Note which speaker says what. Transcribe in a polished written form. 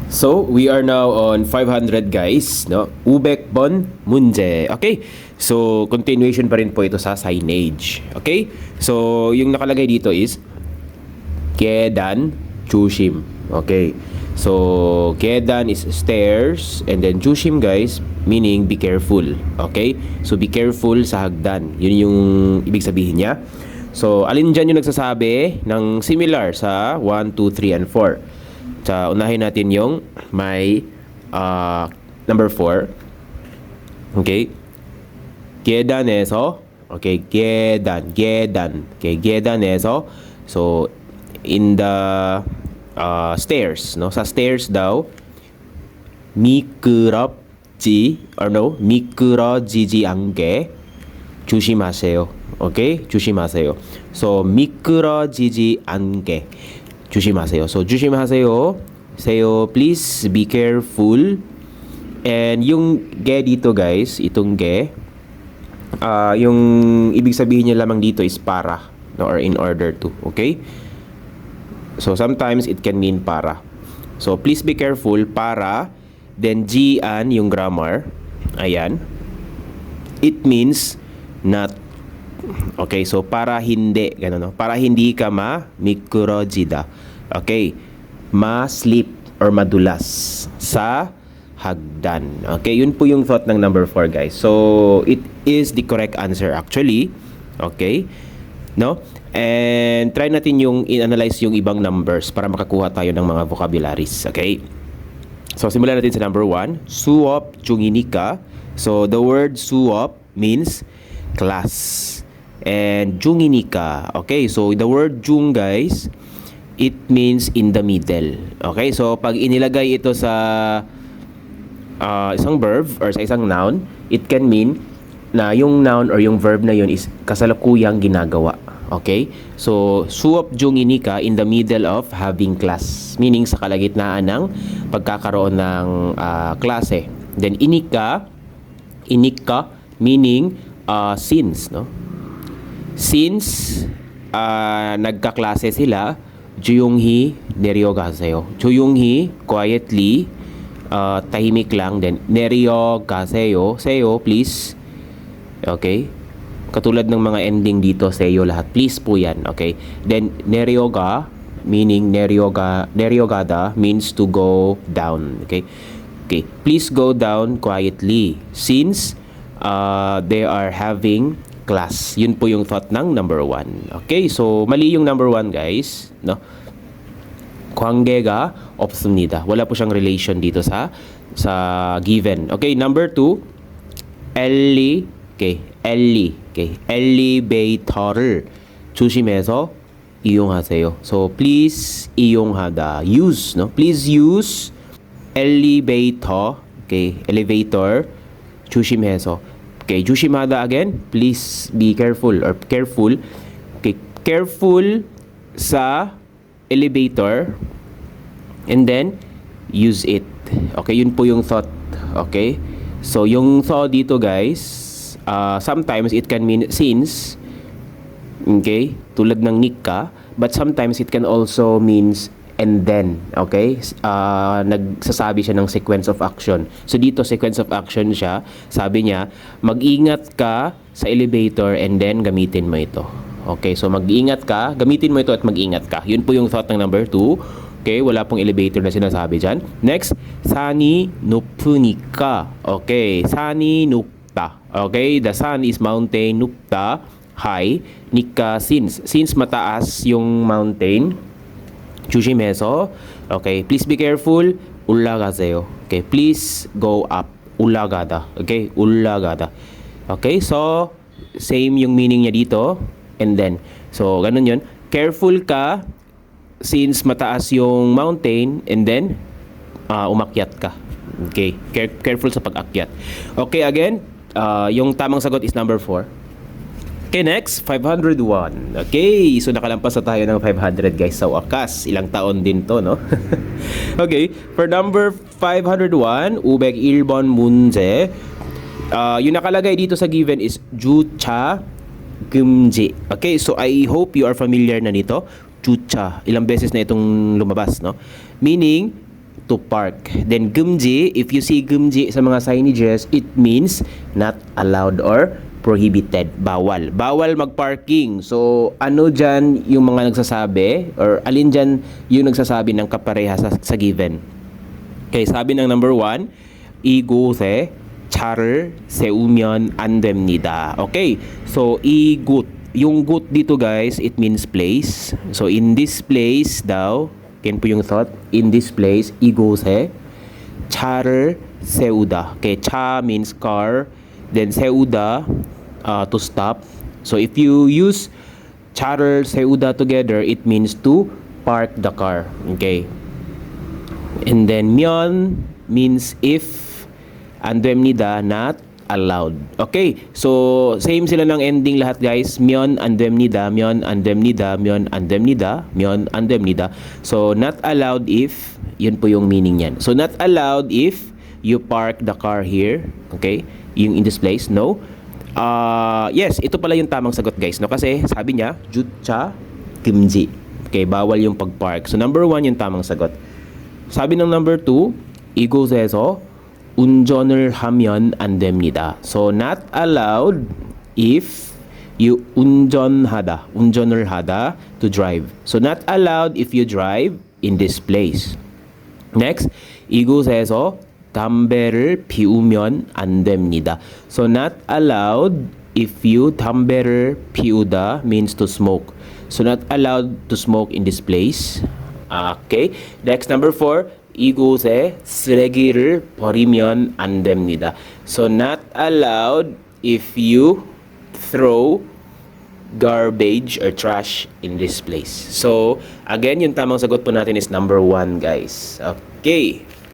Speaker 1: So, we are now on 500 guys, no? Ubek bon 문제. Okay? So, continuation pa rin po ito sa signage. Okay? So, yung nakalagay dito is 계단 조심. Okay? So, 계단 is stairs and then 조심 guys meaning be careful. Okay? So, be careful sa hagdan. Yun yung ibig sabihin niya. So, alin dyan yung nagsasabi ng similar sa 1, 2, 3, and 4? Sa unahin natin yung may number 4. Okay. 계단에서. Okay, 계단. Okay, 계단에서. So in the stairs, no? Sa stairs daw 미끄러지지 않게 조심하세요. Okay? 조심하세요. So 미끄러지지 않게 조심하세요. So, 조심하세요. Sayo, please be careful. And yung ge dito guys, itong ge, yung ibig sabihin niya lamang dito is para, no, or in order to. Okay? So, sometimes it can mean para. So, please be careful, para, then jian, yung grammar, ayan, it means not. Okay, so para hindi, gano'n, no? Para hindi ka mikurojida. Okay, ma-slip or madulas sa hagdan. Okay, yun po yung thought ng number 4 guys. So, it is the correct answer actually. Okay, no? And try natin yung i-analyze yung ibang numbers para makakuha tayo ng mga vocabularies. Okay, so simulan natin sa number 1. Suop 중이니까. So, the word suop means class. And 중이니까. Okay, so the word 중 guys, it means in the middle. Okay, so pag inilagay ito sa isang verb or sa isang noun, it can mean na yung noun or yung verb na yun is kasalukuyang ginagawa. Okay, so suop 중이니까, in the middle of having class, meaning sa kalagitnaan ng pagkakaroon ng klase. Then inika meaning since, no? Since nagkaklase sila, 조용히 내려가세요. 조용히, quietly, tahimik lang. Then 내려가세요. Seyo, please. Okay? Katulad ng mga ending dito, seyo lahat. Please po yan. Okay? Then 내려가, meaning 내려가다 means to go down. Okay? Okay. Please go down quietly. Since they are having class. Yun po yung thought ng number 1. Okay, so mali yung number 1 guys, no? 관계가 없습니다. Wala po siyang relation dito sa given. Okay, number 2. Okay, 엘리베이터를 조심해서 이용하세요. So please 이용하다. Use, no? Please use elevator. Okay, elevator 조심해서. Okay, 조심하다 again, please be careful or careful. Okay, careful sa elevator and then use it. Okay, yun po yung thought. Okay, so yung thought dito guys, sometimes it can mean since. Okay, tulad ng nika, but sometimes it can also means and then. Okay, nagsasabi siya ng sequence of action. So dito sequence of action siya. Sabi niya, mag-ingat ka sa elevator and then gamitin mo ito. Okay, so mag-ingat ka, gamitin mo ito at mag-ingat ka. Yun po yung thought ng number 2. Okay, wala pong elevator na sinasabi dyan. Next, 산이 높으니까. Okay, 산이 높다. Okay, the sun is mountain, 높다, high. 니까 since mataas yung mountain, 조심해서. Okay, please be careful. 올라가세요. Okay, please go up. 올라가다. Okay, 올라가다. Okay, so same yung meaning niya dito. And then, so ganun yun. Careful ka since mataas yung mountain and then umakyat ka. Okay, careful sa pag-akyat. Okay, again, yung tamang sagot is number 4. Okay, next, 501. Okay, so nakalampas na tayo ng 500 guys sa wakas. Ilang taon din to, no? Okay, for number 501, Ubek Ilbon 문제. Yung nakalagay dito sa given is 주차 금지. Okay, so I hope you are familiar na nito. Chucha. Ilang beses na itong lumabas, no? Meaning, to park. Then 금지, if you see 금지 sa mga signages, it means not allowed or prohibited. Bawal. Bawal magparking. So, ano dyan yung mga nagsasabi or alin dyan yung nagsasabi ng kapareha sa given? Okay, sabi ng number 1, 이곳에 차를 세우면 안 됩니다. Okay, so 이곳. Yung gut dito guys, it means place. So, in this place daw, yan po yung thought. In this place, 이곳에 차를 세우다. Okay, 차 means car. Then 세우다, to stop. So, if you use 차를 세우다 together, it means to park the car. Okay. And then 면 means if, 안 됩니다, not allowed. Okay, so same sila ng ending lahat guys. 면 안 됩니다, 면 안 됩니다, 면 안 됩니다, 면 안 됩니다. So not allowed if, yun po yung meaning niyan. So not allowed if you park the car here. Okay, yung in this place, no. Yes, ito pala yung tamang sagot guys, no? Kasi sabi niya, 주차 금지. Okay, bawal yung pag-park. So number 1 yung tamang sagot. Sabi ng number 2, 이곳에서 운전을 하면 안 됩니다. So not allowed if you 운전을 하다 to drive. So not allowed if you drive in this place. Next, 이곳에서 담배를 피우면 안 됩니다. So not allowed if you 담배를 피우다 means to smoke. So not allowed to smoke in this place. Okay. Next, number 4. 이곳에 쓰레기를 버리면 안 됩니다. So not allowed if you throw garbage or trash in this place. So again, yung tamang sagot po natin is number 1 guys. Okay.